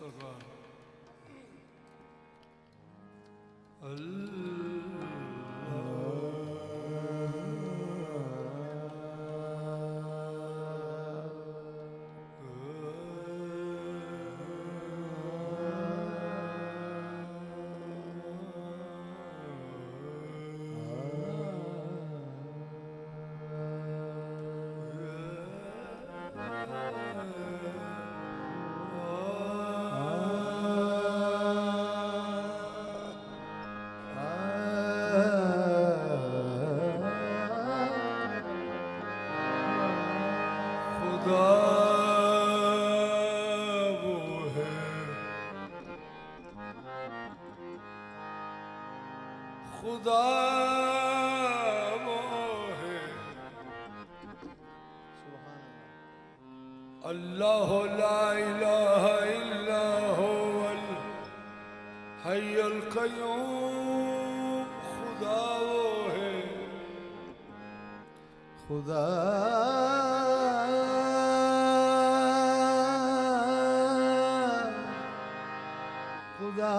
मुस्तफा खुदा वो है अल्लाह ला इलाहा इल्ला हुवल हय्युल क़य्यूम। खुदा वो है खुदा खुदा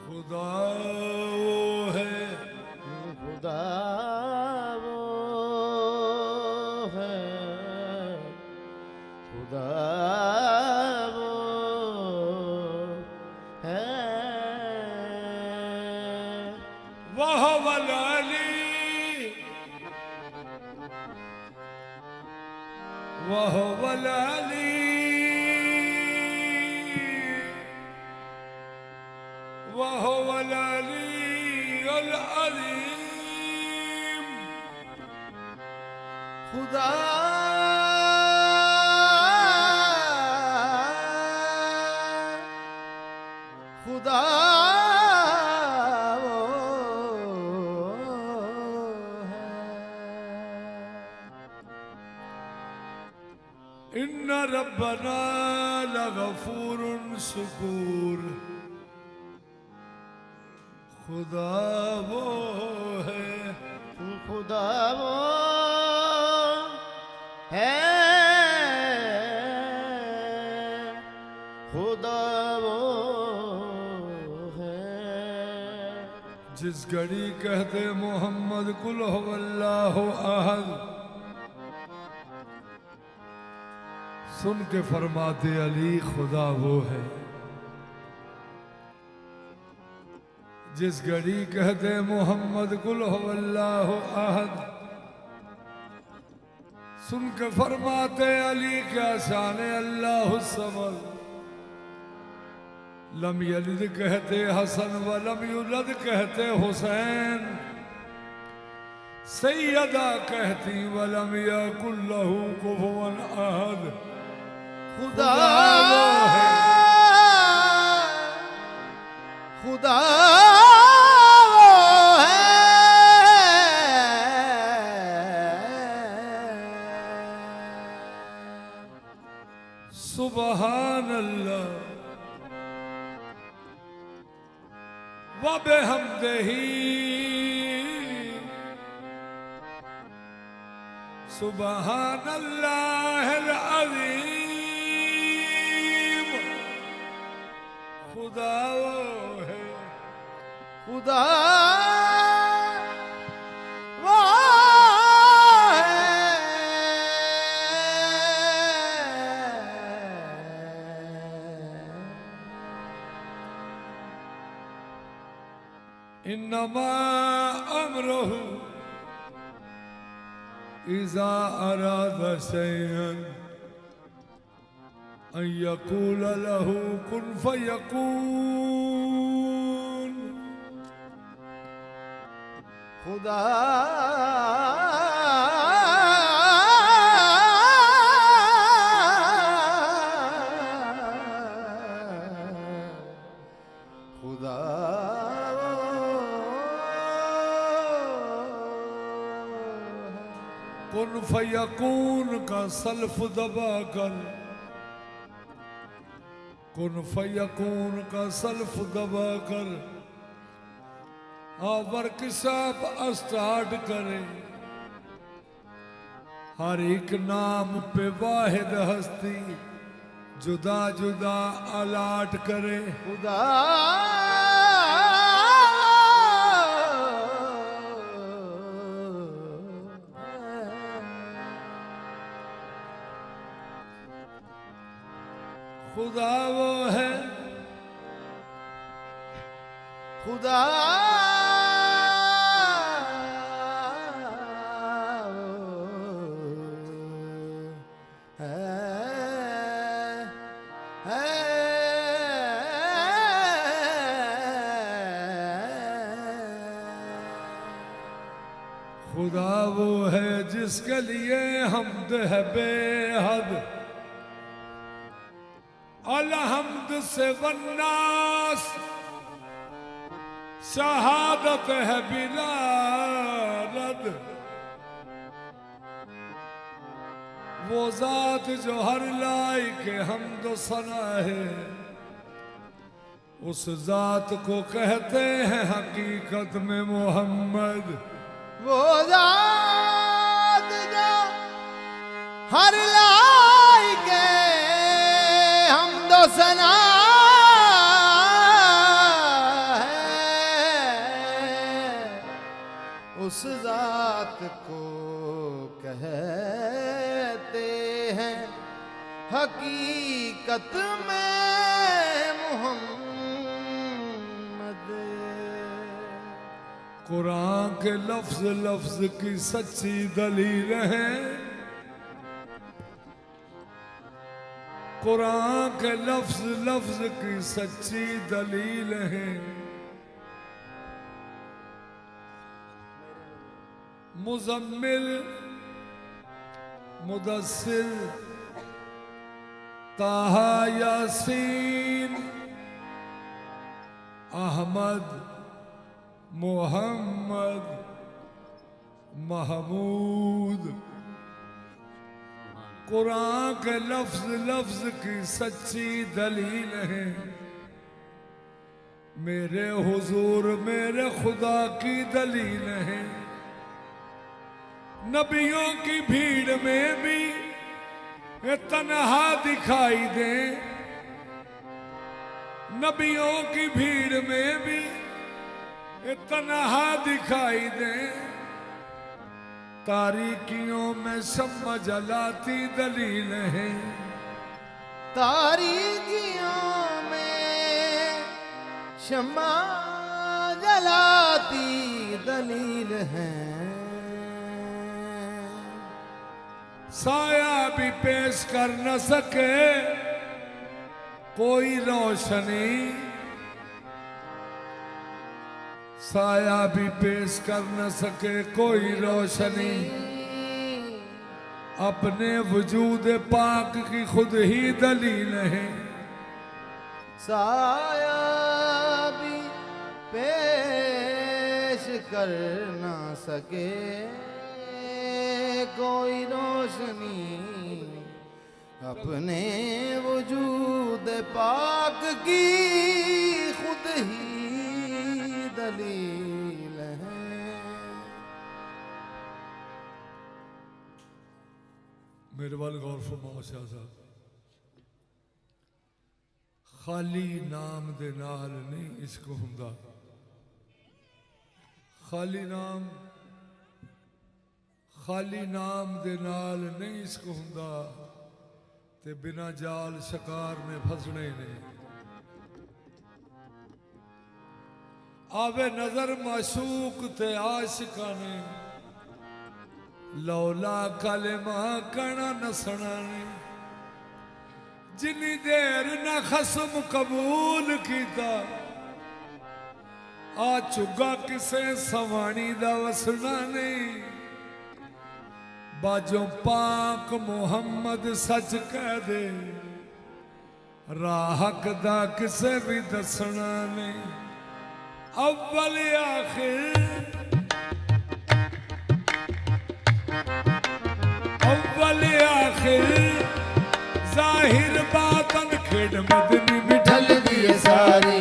खुदा वो है खुदा वो है खुदा वो है वह वलाली वह वलाली वह वलाली अल अलीम। खुदा खुदा वो है इन्ना रब्बना लगफूरुन शकूर। खुदा वो है खुदा वो है खुदा वो है जिस घड़ी कहते मोहम्मद कुल हुवल्लाहु अहद सुन के फरमाते अली खुदा वो है। जिस घड़ी कहते मोहम्मद कुल हुवल्लाहु अहद सुन के फरमाते अली क्या शान अल्लाहु समद। लम यलिद कहते हसन व लम युलद कहते हुसैन। सैयदा कहती व लम यकुल लहू कुफुवन अहद। खुदा वो है खुदा सुबहान अल्लाह व बिहम्दिही सुबहान अल्लाहिल अज़ीम। खुदा वो है खुदा वो इन्नमा अमरुहु इज़ा अरादा शैअन अन यक़ूल लहू कुन फयकून। खुदा खुदा कुन फयकून का सल्फ दबा कर कुन फयकून का सल्फ दबा कर वर्कशॉप स्टार्ट करे, हर एक नाम पे वाहिद हस्ती जुदा जुदा अलाट करे। खुदा खुदा वो है, खुदा खुदा वो है जिसके लिए हमद है बेहद, अलहम्द से वन्नास शहादत है बिला रद। वो जात जो हर लायक हमद सना है, उस जात को कहते हैं हकीकत में मोहम्मद। वो जात जो हर लायक हमदो सना है, उस जात को कहते हैं हकीकत में मोहम्मद। कुरान के लफ्ज लफ्ज की सच्ची दलील है, कुरान के लफ्ज लफ्ज की सच्ची दलील है। मुजम्मिल, मुदस्सिर, ताहा, यासीन, अहमद, मोहम्मद, महमूद, कुरान के लफ्ज लफ्ज की सच्ची दलील है। मेरे हुजूर मेरे खुदा की दलील है। नबियों की भीड़ में भी ये तन्हा दिखाई दे, नबियों की भीड़ में भी ये तन्हा दिखाई दे, तारीकियों में शम्मा जलाती दलील है। तारीकियों में शम्मा जलाती दलील है। साया भी पेश कर न सके कोई रोशनी, साया भी पेश कर न सके कोई रोशनी, अपने वजूद पाक की खुद ही दलील है। साया भी पेश कर ना सके कोई रोशनी, अपने वजूद पाक की खुद ही दलील है। मेरे वाल गौर फरमाओ शाह साहब, खाली नाम दे नाल नहीं इश्क हुंदा, खाली नाम दे नाल नहीं इश्क हुंदा, ते बिना जाल शिकार में फसने ने। आवे नजर माशूक ते आशिका ने, लौला कलमा कणा नसना ने। जिनी देर न खसम कबूल कीता, आ चुगा किसे सवाणी दा वसना नहीं। बाजों पाक मुहम्मद सच कह दे, राहक दा किसे भी दसना नहीं। अव्वल आखिर, अव्वल आखिर, जाहिर बातन खेड मदनी मिठल दी सारी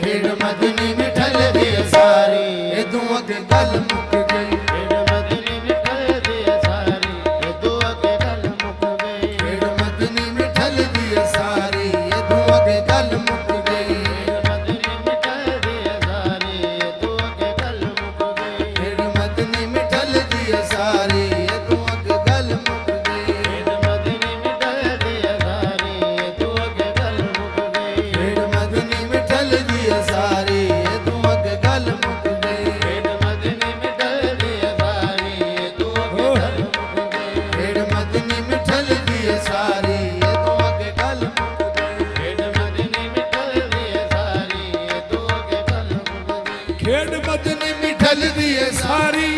खेड़ मदनी मिठल दी सारी ए तू अगे गल मुक गई खेड़ मदनी मिठल दी सारी ए तू अगे गल मुक गई खेड़ मदनी मिठल दी सारी ए तू अगे गल मुक गई खेड़ मदनी मिठल दी सारी ए तू अगे गल मुक गई खेड़ मदनी मिठल दी सारी ए तू अगे गल मुक गई खेड़ मदनी मिठल दी सारी ए तू अगे गल मुक गई खेड़ मदनी मिठल दी सारी ए तू अगे गल मुक गई खेड़ मदनी मिठल दी सारी ए तू अगे गल मुक गई खेड़ मदनी मिठल दी सारी ए तू अगे गल मुक गई खेड मदनी मिठल दी सारी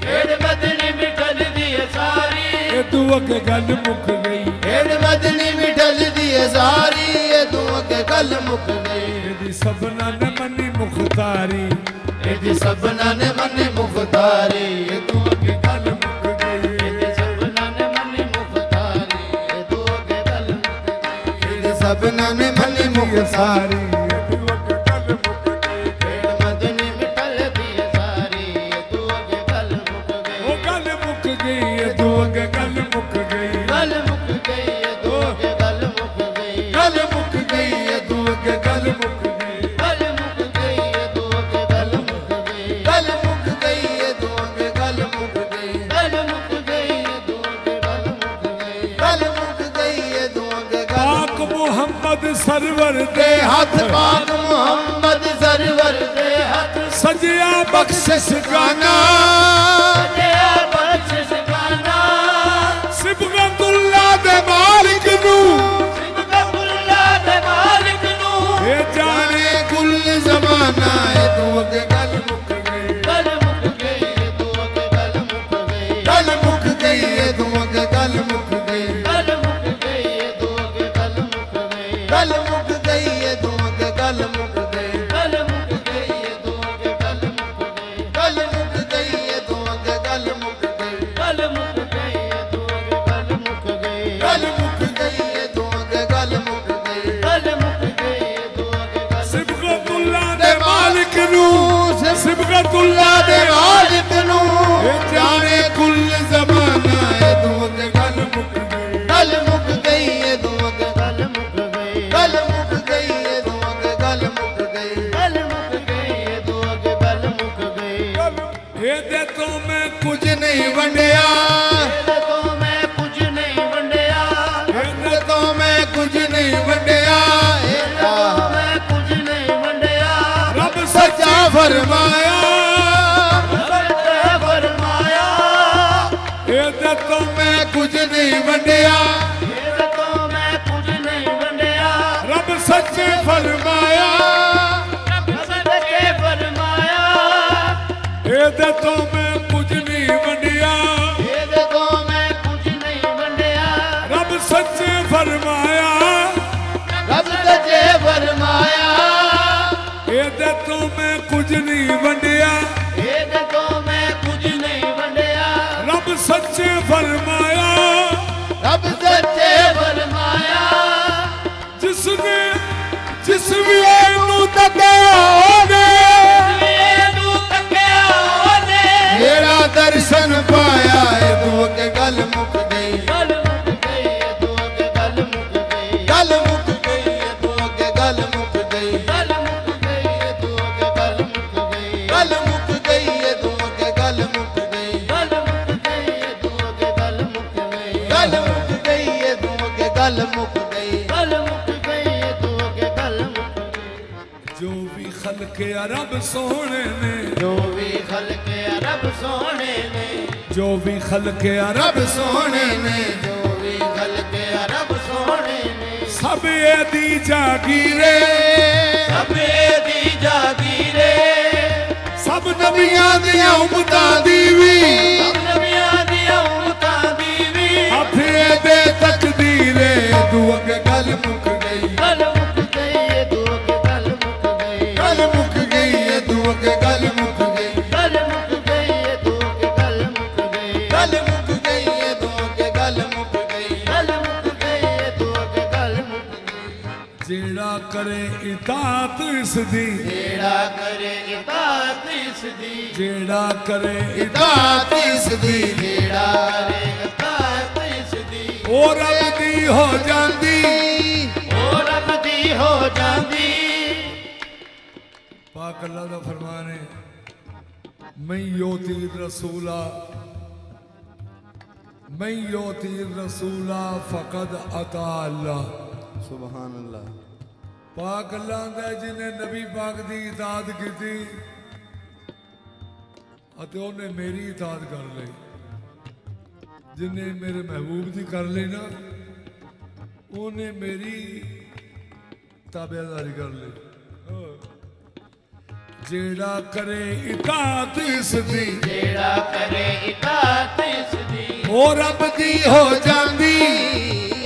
खेड़ मदनी मिठल दी सारी ए तू अगे गल मुक गई खेड़ मदनी मिठल दी सारी ए तू अगे गल मुक गई एदी सबना ने मनी मुख्तारी एदी सबना ने मनी मुख्तारी ए तू अगे गल मुक गई एदी सबना ने मनी मुख्तारी ए तू अगे गल मुक गई एदी सबना ने मनी मुख्तारी खेड़ मदनी मिठल दी सारी ए तू अगे गल मुक गई ओ गल मुक गई ए तू अगे गल मुक गई गल मुक गई ए तू अगे गल मुक गई गल मुक गई ए तू अगे गल मुक गई गल मुक गई ए तू अगे गल मुक गई गल मुक गई ए तू अगे गल मुक गई गल मुक गई ए तू अगे गल मुक गई गल मुक गई ए तू अगे गल पाक मोहम्मद सरवर दे हाथ पाक मोहम्मद सरवर दे हाथ सजिया बख्शिश गाना सजया बख्शिश गाना सिबगतुल्लाह दे मालिक नू सिबगतुल्लाह दे मालिक नू ए जाने कुल जमाना ए तू अगे गल मुक गई गल मुक गई ए तू अगे गल मुक गई गल मुक गई ए तू अगे गल मुक गई गल मुक गई ए तू अगे गल मुक गई गल मुक गई ए तू अगे गल मुक गई गल मुक गई ए तू अगे गल मुक गई गल मुक गई ए तू अगे गल मुक गई गल मुक गई ए तू अगे गल मुक गई गल मुक गई ए तू अगे गल मुक गई गल मुक गई ए तू अगे गल सिबगतुल्लाह दे मालिक नू सिबगतुल्लाह दे मालिक नू ए जाने कुल जमाना ए तू अगे गल मुक गई गल मुक गई ए तू अगे गल मुक गई गल मुक गई ए तू अगे गल मुक गई गल मुक गई ए तू अगे गल मुक गई ए दे तो मैं कुछ नहीं वंडिया ਇਹਦੇ ਤੋਂ ਮੈਂ ਕੁਝ ਨਹੀਂ ਵੰਡਿਆ ए दे तो मैं कुछ नहीं वंडिया ਇਹਦੇ ਤੋਂ ਮੈਂ ਕੁਝ ਨਹੀਂ ਵੰਡਿਆ रब सच्चा फरमाया ਸੱਚੇ ਫਰਮਾਇਆ ए दे तो मैं कुछ नहीं वंडिया ਇਹਦੇ ਤੋਂ ਮੈਂ ਕੁਝ ਨਹੀਂ ਵੰਡਿਆ रब सच्चे फरमाया ਸੱਚੇ ਫਰਮਾਇਆ ए दे तो मैं कुछ नहीं वंडिया ਇਹਦੇ ਤੋਂ ਮੈਂ ਕੁਝ ਨਹੀਂ ਵੰਡਿਆ रब सच्चे फरमाया ਰੱਬ ਸੱਚੇ ਫਰਮਾਇਆ ए दे तो मैं कुछ नहीं वंडिया ਇਹਦੇ ਤੋਂ ਮੈਂ ਕੁਝ ਨਹੀਂ ਵੰਡਿਆ रब सच्चे फरमाया ਰੱਬ ਸੱਚੇ ਫਰਮਾਇਆ जिसने जिस भी नू तकिया ने ਇਹਨੂੰ ਤੱਕਿਆ ਉਹਨੇ मेरा दर्शन पाया ए तू अगे गल मुक गई ਗੱਲ ਮੁੱਕ ਗਈ ਏ ਤੂੰ ਅੱਗੇ ਗੱਲ ਮੁੱਕ ਗਈ गल मुक गई ए तू अगे गल मुक गई ਗੱਲ ਮੁੱਕ ਗਈ ਏ ਤੂੰ ਅੱਗੇ ਗੱਲ ਮੁੱਕ ਗਈ गल मुक गई ए तू अगे गल मुक गई ਗੱਲ ਮੁੱਕ ਗਈ ਏ ਤੂੰ ਅੱਗੇ ਗੱਲ ਮੁੱਕ ਗਈ गल मुक गई ए तू अगे गल मुक गई ਗੱਲ ਮੁੱਕ ਗਈ ਏ ਤੂੰ ਅੱਗੇ ਗੱਲ ਮੁੱਕ ਗਈ जो भी खलके रब सोने ने ਜੋ ਵੀ ਖਲਕੇ ਰੱਬ ਸੋਹਣੇ ਨੇ जो भी खलके रब सोने ने ਜੋ ਵੀ ਖਲਕੇ ਰੱਬ ਸੋਹਣੇ ਨੇ सब एदी जागीरे ਸਭੇ ਦੀ ਜਾਗੀਰੇ सब नबियां दियां उम्मतां दी वी ਸਭ ਨਬੀਆਂ ਦੀਆਂ ਉਮਤਾਂ ਦੀ ਵੀ अपने दे तकदीरे तू अगे गल मुक गई ਗੱਲ ਮੁੱਕ ਗਈ ਏ ਤੂੰ ਅੱਗੇ ਗੱਲ ਮੁੱਕ ਗਈ गल मुक गई ए तू अगे गल मुक गई ਗੱਲ ਮੁੱਕ ਗਈ ਏ ਤੂੰ ਅੱਗੇ ਗੱਲ ਮੁੱਕ ਗਈ गल मुक गई ए तू अगे गल मुक गई ਗੱਲ ਮੁੱਕ ਗਈ ਏ ਤੂੰ ਅੱਗੇ ਗੱਲ ਮੁੱਕ ਗਈ जेड़ा करे इताअत इसदी, जेड़ा करे इताअत इसदी, जेड़ा करे इताअत इसदी, जेड़ा करे इताअत इसदी, ओ रब दी हो जांदी, ओ रब दी हो जांदी। पाक अल्लाह दा फरमान है, मैं योती रसूला, मैं योती रसूला फकद अता अल्लाह। सुभान अल्लाह। पाक अल्लाह दा जिन्हें नबी पाक दी इताअत की अते उन्हें मेरी इताअत कर ली, जिन्हें मेरे महबूब दी कर ली ना उन्हें मेरी ताबेदारी कर ली। जेड़ा करे इताअत इसदी, जेड़ा करे इताअत इसदी, ओ रब दी हो जांदी,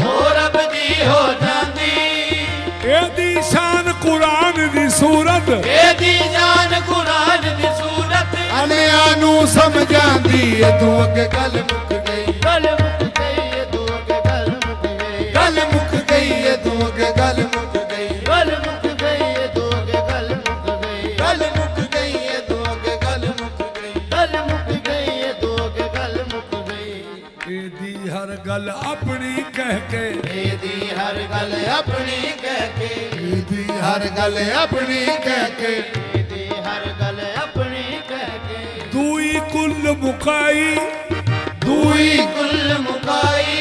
ओ रब दी हो जांदी। एदी शान कुरान दी सूरत, एदी जान कुरान दी सूरत, अनियानू समझांदी है तू अगे गल मुक गई, गल मुक गई है तू अगे गल मुक गई, गल मुक गई है तू अगे गल मुक गई, गल मुक गई है तू अगे गल मुक गई, गल मुक गई है तू अगे गल मुक गई। गल मुक गई है तू अगे गल मुक गई। एदी हर गल अपनी कह के, एदी हर गल अपनी कह के, एदी हर गल अपनी कह के, एदी हर गल अपनी कह के, दूई कुल मुकाई, दूई कुल मुकाई,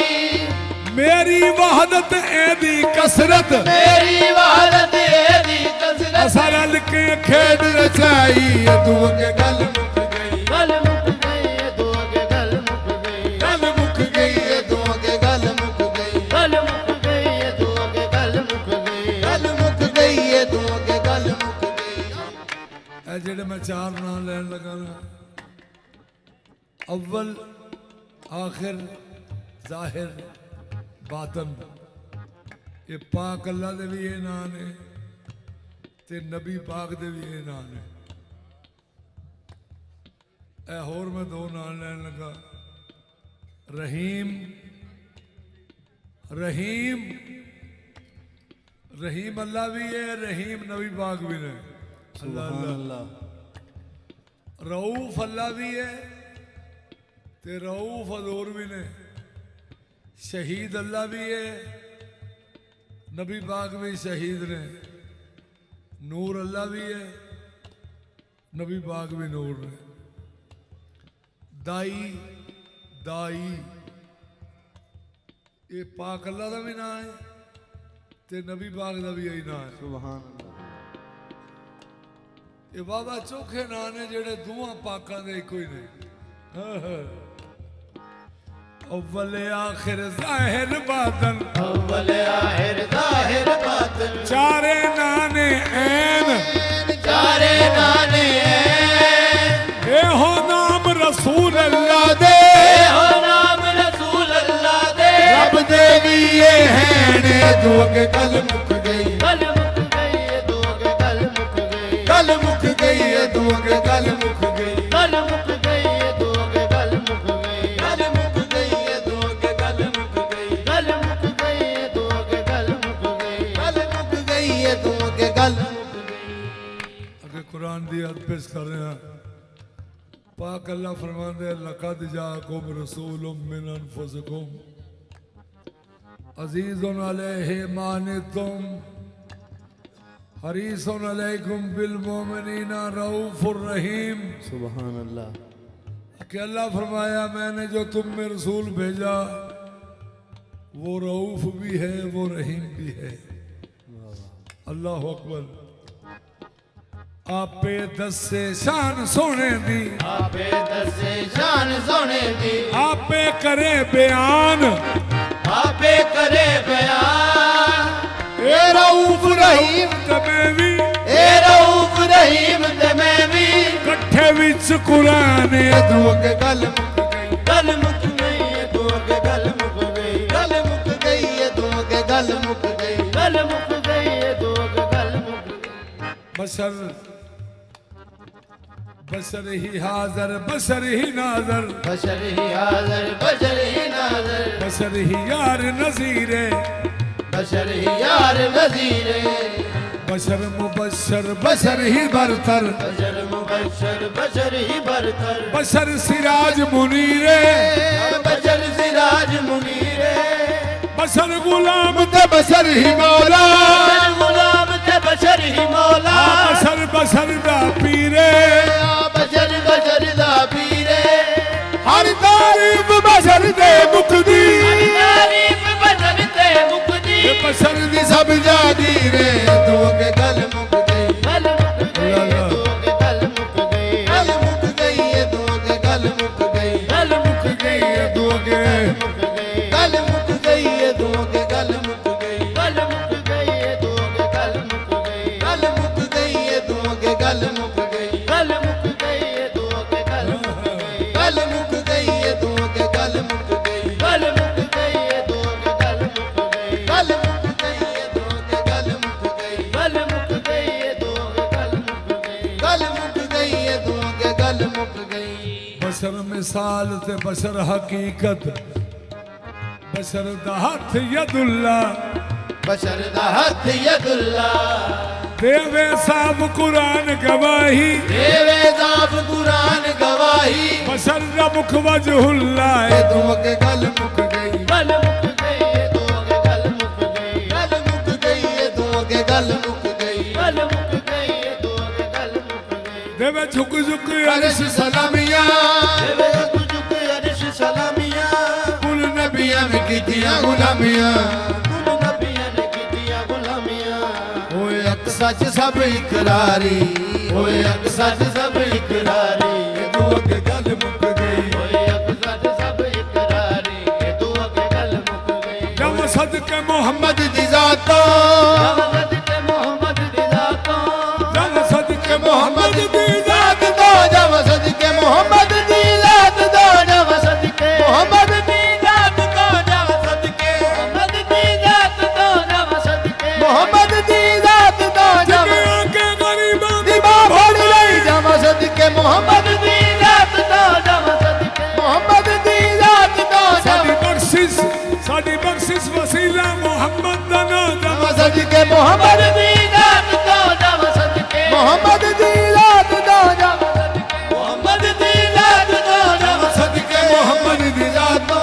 मेरी वहदत एदी कसरत, मेरी वहदत एदी कसरत, असरल के खेड रचाई है तू अगे गल मुक गई, गल मुक गई है तू अगे गल मुक गई, गल मुक गई है तू अगे गल मुक गई, गल मुक गई है तू अगे गल मुक गई, गल मुक गई है तू अगे गल मुक गई। ए जेड़े मैं चार नाम लैन लगा ना, अव्वल आखिर जाहिर बातन, ये पाक अल्लाह दे भी ये नाम ने ते नबी पाक दे भी ये नाम ने। ए होर मैं दो नाम लैन लगा, रहीम, रहीम, रहीम अल्लाह भी है, रहीम नबी पाक भी ने। अल्लाह अल्लाह। रऊफ अल्लाह भी है ते रऊफ हजूर भी ने। शहीद अल्लाह भी है, नबी पाक भी शहीद ने। नूर अल्लाह भी है, नबी पाक भी नूर ने। दाई, दाई ये पाक अल्लाह का भी नाम है ते नबी पाक का भी यही नाम है। सुभान अल्लाह। ये बाबा चोखे नाम ने जेड़े दोवां पाकां दे इको ही ने। अव्वल आखिर जाहिर बातन, अव्वल आखिर जाहिर बातन, चारे नाने ऐन, चारे नाने ऐन, ए हो नाम रसूल अल्लाह दे, ए हो नाम रसूल अल्लाह दे, रब दे भी ये हैं ने तू अगे गल मुक गई, गल मुक गई है तू अगे गल मुक गई, गल मुक गई है तू अगे गल मुक गई, गल मुक गई है तू अगे गल मुक गई, गल मुक गई है तू अगे गल मुक गई, गल मुक गई है तू अगे गल मुक गई, गल मुक गई है तू अगे गल मुक गई। अगे कुरान दी आयत पेश कर रहे हैं। पाक अल्लाह फरमाते हैं, लक़द जाअकुम रसूलुम मिन अनफुसिकुम अज़ीज़ुन अलैहि मा अनित्तुम हरीसुन अलैकुम बिल मोमिनीना रऊफुर रहीम। सुभान अल्लाह। कि अल्लाह फरमाया मैंने जो तुम में रसूल भेजा वो रऊफ भी है वो रहीम भी है। अल्लाह अकबर। आपे दसे शान सोने दी, आपे दसे शान सोने दी, आपे करे बयान, आपे करे बयान, ए रऊफ रहीम ते मैं भी, ए रऊफ रहीम ते मैं भी, कट्ठे विच कुरान तू अगे गल मुक गई, गल मुक गई है तू अगे गल मुक गई, गल मुक गई है तू अगे गल मुक गई, गल मुक गई है तू अगे गल मुक गई। बशर बशर ही हाजर बशर ही नाजर, बशर ही हाज़र बशर ही नाज़र, बशर ही यार नज़ीरे, बशर ही यार वजीरे बशर मुबशर बशर ही बरतर बशर मुबशर बशर ही बरतर बशर सिराज मुनीरे बशर सिराज मुनीरे बशर गुलाम ते बशर ही मौला बशर गुलाम ते बशर ही मौला बशर बशर दा पीरे बशर बशर दा पीरे हर तारीफ बशर दे मुक्ति तारीफ बशर ते मुक्ति बशर दी सब जागीरे तू के गल मुक गई गल मुक गई तू के गल मुक गई गल मुक गई तू के गल मुक गई गल मुक गई दो के गल मुक गई तू के गल मुक गई गल मुक गई तू के गल मुक गई गल मुक गई तू के गल मुक गई गल मुक गई तू के गल मुक गई गल मुक गई तू के गल मुक गई गल मुक गई तू के गल मुक गई गल मुक गई तू के गल मुक गई गल मुक गई तू के गल मुक गई गल मुक गई तू के गल मुक गई बशर मिसाल ते बशर हकीकत बशर दा हथ यदुल्ला बशर दा हथ यदुल्ला देवे साहब कुरान गवाही देवे साफ कुरान गवाही बशर दा मुख वजहुल्ला तू के गल मुक गई गल मुक गई तू के गल मुक गई गल मुक गई तू के गल मुक गई गल मुक गई तू के गल मुक गई देवे झुक झुक अर्श सलामिया देवे झुक अर्श सलामिया कुल नबियां में कीतियां गुलामियां कुल नबियां ने कीतियां गुलामियां ओए अक सच सब इकरारी ओए अक सच सब इकरारी तू के गल मुक गई ओए अक सच सब इकरारी तू के गल मुक गई जब सदके मोहम्मद दी जातो जब के मोहम्मद दी जातो जब सदके मोहम्मद दी जात दो जब सदके मोहम्मद दी जात दो जब सदके मोहम्मद दी जात दो जब सदके मोहम्मद दी जात दो जब सदके मोहम्मद दी जात दो जब के गरीबों दी मां भोड़ गई जब सदके मोहम्मद दी जात दो जब सदके मोहम्मद दी जात दो साडी बख्शिश वसीला मोहम्मद दा नाम जब सदके मोहम्मद दी जात दो जब सदके मोहम्मद दी जात दो जब सदके मोहम्मद दी जात दो जब सदके मोहम्मद दी जातो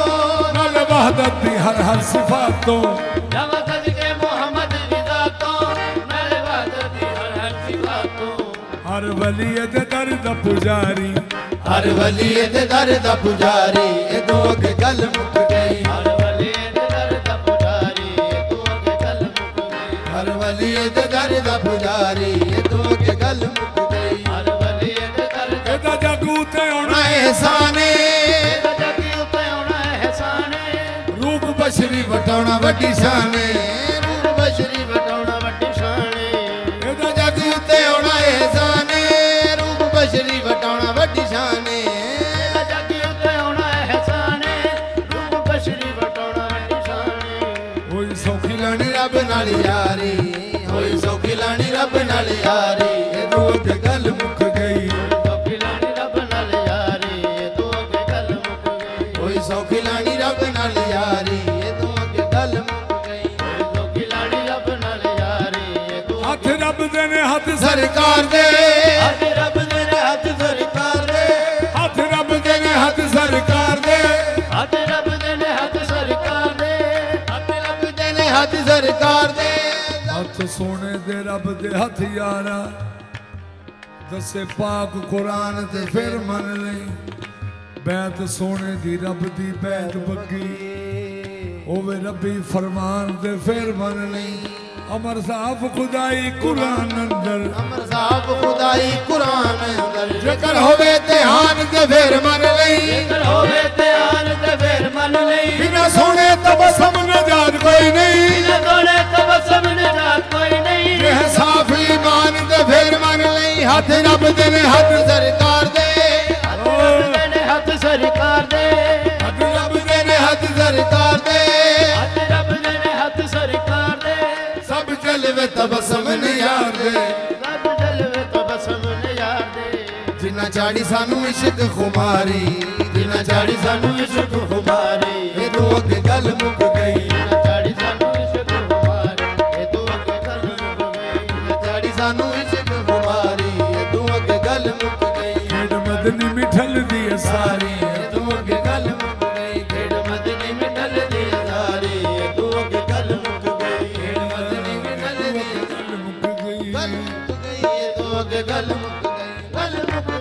नाल वहदत दी हर सिफातों जब सदके मोहम्मद दी जातो नाल वहदत दी हर सिफातों हर वली दे दर दा पुजारी हर वली दे दर दा पुजारी ए तू के गल मुक गई हर वली दे दर दा पुजारी ए तू के गल मुक गई हर वली दे दर दा पुजारी ए तू के गल मुक गई हर वली दे दर दा एदा जगू ते होना एहसाने एदा जगी उते होना एहसाने रूप बशरी वटाउणा वड्डी शाने रूप बशरी वटाउणा वड्डी शाने एदा जगी उते होना एहसाने रूप बशरी वटाउणा वड्डी शाने एदा जगी उते होना एहसाने रूप बशरी वटाउणा वड्डी शाने होई सौखी लाणी रब नाल यारी होई सौखी लाणी रब नाल यारी ए तू के गल मुक गई सौखी लाणी रब नाल यारी ए तू के गल मुक गई होई सौखी लाणी रब नाल यारी ए तू के गल मुक गई होई सौखी लाणी रब नाल यारी ए तू हथ रब दे ने हथ सरकार दे हथ रब दे ने हथ सरकार दे हथ रब दे ने हथ सरकार दे हथ रब दे ने हथ सरकार दे हथ रब दे ने हथ सरकार दे हथ सोने दे रब दे हथ यारा दसे पाक कुरान ते फिर मन ले बैत सोने दी रब दी बैत बग्गी ओवे रबी फरमान ते फिर मन ले अमर साफ खुदाई कुरान अंदर अमर साहब खुदाई कुरान अंदर जेकर होवे ध्यान ते फिर मन लई जेकर होवे ध्यान ते फिर मन लई बिना सोने तबसम नजात कोई नहीं बिना सोने तबसम नजात कोई नहीं यह साफ ईमान ते फिर मन लई हथ रब दे ने हथ सरकार दे हथ रब दे ने हथ सरकार दे हथ रब दे ने हथ सरकार दे हथ रब दे ने हथ सरकार दे सब चलवे तबसम नियार दे सब जलवे तबसम ने यार दे जिन्ना चाड़ी सानू इश्क खुमारी जिन्ना चाड़ी सानू इश्क खुमारी ये तो अगे गल मुक गई जिन्ना चाड़ी सानू इश्क खुमारी ये तो ਮਦਨੀ ਮਿਠਲ ਦੀ ਸਾਰੀ ਤੂੰ ਅੱਗੇ ਗੱਲ ਮੁੱਕ ਗਈ ਖੇਡ ਮਦਨੀ ਮਿਟਲ ਦੀ ਸਾਰੀ ਤੂੰ ਅੱਗੇ ਗੱਲ ਮੁੱਕ ਗਈ ਖੇਡ ਮਦਨੀ ਮਿਟਲ ਦੀ ਮੁੱਕ ਗਈ ਗੱਲ ਮੁੱਕ ਗਈ ਤੂੰ ਅੱਗੇ ਗੱਲ ਮੁੱਕ ਗਈ ਗੱਲ ਮੁੱਕ